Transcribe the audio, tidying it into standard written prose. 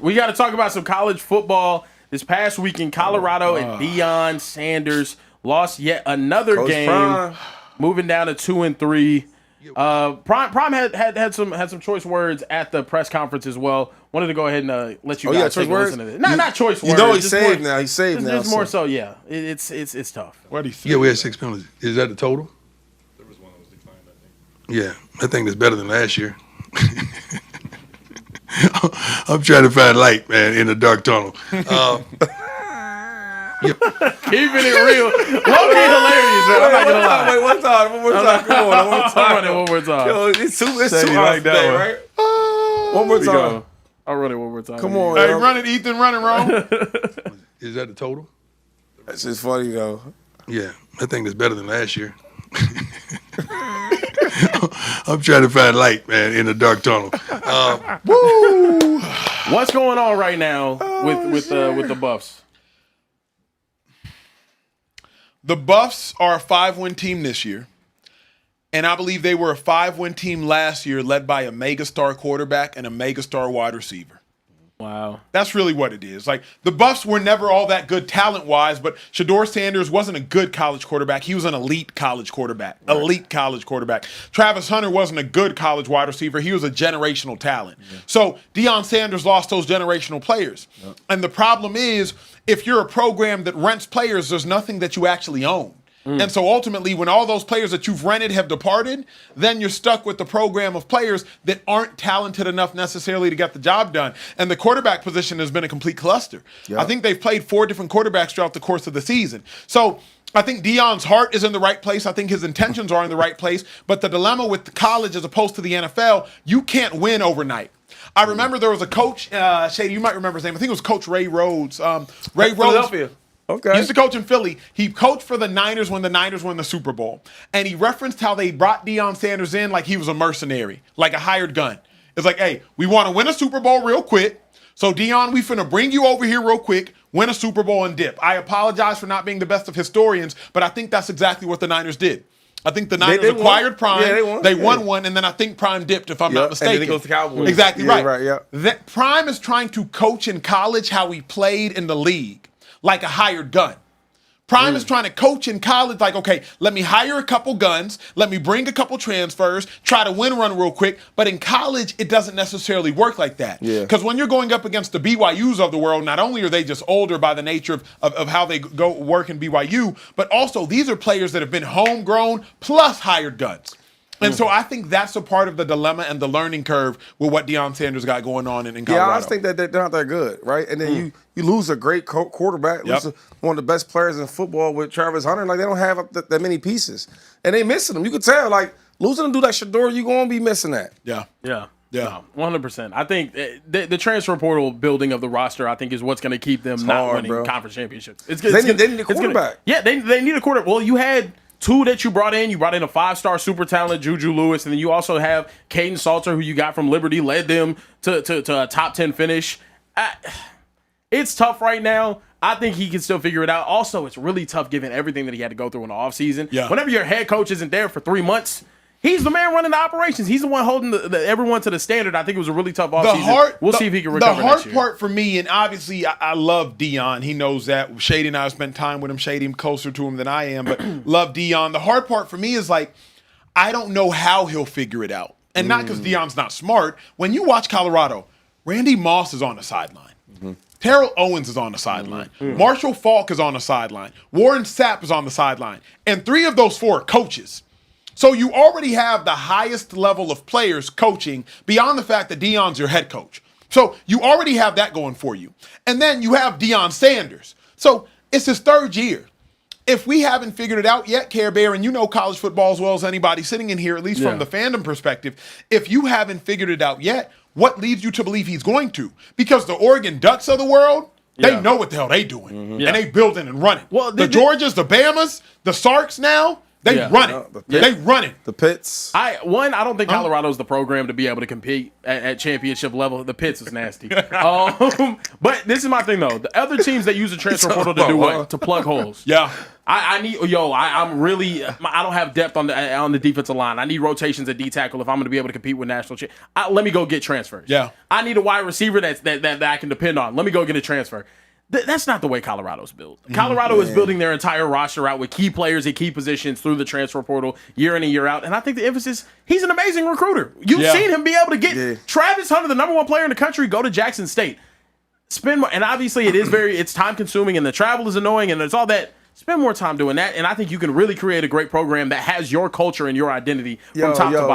We got to talk about some college football. This past weekend, Colorado and Deion Sanders lost yet another game, Prime. moving down to 2-3. Prime had some choice words at the press conference as well. Wanted to go ahead and let you guys take a listen to this. Not choice words. You know he's saved now. He's saved now. It's more so, yeah. It's tough. What he Yeah, we had 6 penalties. Is that the total? There was one that was declined, I think. Yeah, I think that's better than last year. I'm trying to find light, man, in the dark tunnel. Keeping it real. Low-key hilarious, man. I'm not going to lie. Wait, one time. Come on, I'm running one more time. Yo, it's too Shady hard like that today, one. right? One more Here we time. go. I'll run it one more time. Come on, Hey, yo. run it, Ethan. Run it, wrong. Is that the total? That's just funny, though. Yeah, I think that's better than last year. I'm trying to find light, man, in the dark tunnel. Woo! What's going on right now with the Buffs? The Buffs are a 5-win team this year. And I believe they were a 5-win team last year led by a megastar quarterback and a megastar wide receiver. Wow. That's really what it is. Like, the Buffs were never all that good talent-wise, but Shedeur Sanders wasn't a good college quarterback. He was an elite college quarterback. Right. Elite college quarterback. Travis Hunter wasn't a good college wide receiver. He was a generational talent. Yeah. So Deion Sanders lost those generational players. Yep. And the problem is, if you're a program that rents players, there's nothing that you actually own. And so ultimately, when all those players that you've rented have departed, then you're stuck with the program of players that aren't talented enough necessarily to get the job done. And the quarterback position has been a complete cluster. Yep. I think they've played 4 different quarterbacks throughout the course of the season. So I think Deion's heart is in the right place. I think his intentions are in the right place. But the dilemma with the college as opposed to the NFL, you can't win overnight. I remember there was a coach, Shady, you might remember his name. I think it was Coach Ray Rhodes. Ray Rhodes. Philadelphia. Okay. He used to coach in Philly. He coached for the Niners when the Niners won the Super Bowl. And he referenced how they brought Deion Sanders in like he was a mercenary, like a hired gun. It's like, hey, we want to win a Super Bowl real quick. So, Deion, we finna bring you over here real quick, win a Super Bowl and dip. I apologize for not being the best of historians, but I think that's exactly what the Niners did. I think the Niners acquired Prime. Yeah, they won one, and then I think Prime dipped, if I'm not mistaken. And then he goes to Cowboys. Exactly right. Yeah. Prime is trying to coach in college how he played in the league, like a hired gun. Prime is trying to coach in college like, okay, let me hire a couple guns, let me bring a couple transfers, try to win run real quick. But in college, it doesn't necessarily work like that. Because when you're going up against the BYUs of the world, not only are they just older by the nature of how they go work in BYU, but also these are players that have been homegrown plus hired guns. And so I think that's a part of the dilemma and the learning curve with what Deion Sanders got going on in Colorado. Yeah, I just think that they're not that good, right? And then you lose a great quarterback, lose one of the best players in football with Travis Hunter. Like, they don't have that many pieces. And they missing them. You could tell, like, losing a dude like Shedeur, you're going to be missing that. Yeah. No, 100%. I think the transfer portal building of the roster, I think, is what's going to keep them winning conference championships. They need a quarterback. They need a quarterback. Well, you had 2 that you brought in. You brought in a 5-star super talent, Juju Lewis, and then you also have Caden Salter, who you got from Liberty, led them to a top 10 finish. It's tough right now. I think he can still figure it out. Also, it's really tough given everything that he had to go through in the offseason. Yeah. Whenever your head coach isn't there for 3 months, he's the man running the operations. He's the one holding everyone to the standard. I think it was a really tough offseason. We'll see if he can recover next year. The hard part for me, and obviously I love Deion. He knows that. Shady and I have spent time with him. Shady, I'm closer to him than I am, but love Deion. The hard part for me is, like, I don't know how he'll figure it out. And not because Deion's not smart. When you watch Colorado, Randy Moss is on the sideline. Terrell Owens is on the sideline. Marshall Faulk is on the sideline. Warren Sapp is on the sideline. And 3 of those 4 are coaches. So you already have the highest level of players coaching beyond the fact that Deion's your head coach. So you already have that going for you. And then you have Deion Sanders. So it's his 3rd year. If we haven't figured it out yet, Care Bear, and you know college football as well as anybody sitting in here, at least from the fandom perspective, if you haven't figured it out yet, what leads you to believe he's going to? Because the Oregon Ducks of the world, they know what the hell they doing. And they building and running. Well, the Georgias, the Bamas, the Sarks now, They Yeah. run it. They run it. The Pits. I don't think Colorado's the program to be able to compete at championship level. The Pits is nasty. But this is my thing though. The other teams that use the transfer portal to do what? To plug holes. Yeah. I don't have depth on the defensive line. I need rotations at D tackle if I'm going to be able to compete with national. Let me go get transfers. Yeah. I need a wide receiver that I can depend on. Let me go get a transfer. That's not the way Colorado's built. Colorado is building their entire roster out with key players at key positions through the transfer portal year in and year out. And I think the emphasis, he's an amazing recruiter. You've seen him be able to get Travis Hunter, the number 1 player in the country, go to Jackson State. Spend more, and obviously it's time consuming and the travel is annoying and there's all that. Spend more time doing that. And I think you can really create a great program that has your culture and your identity from top to bottom.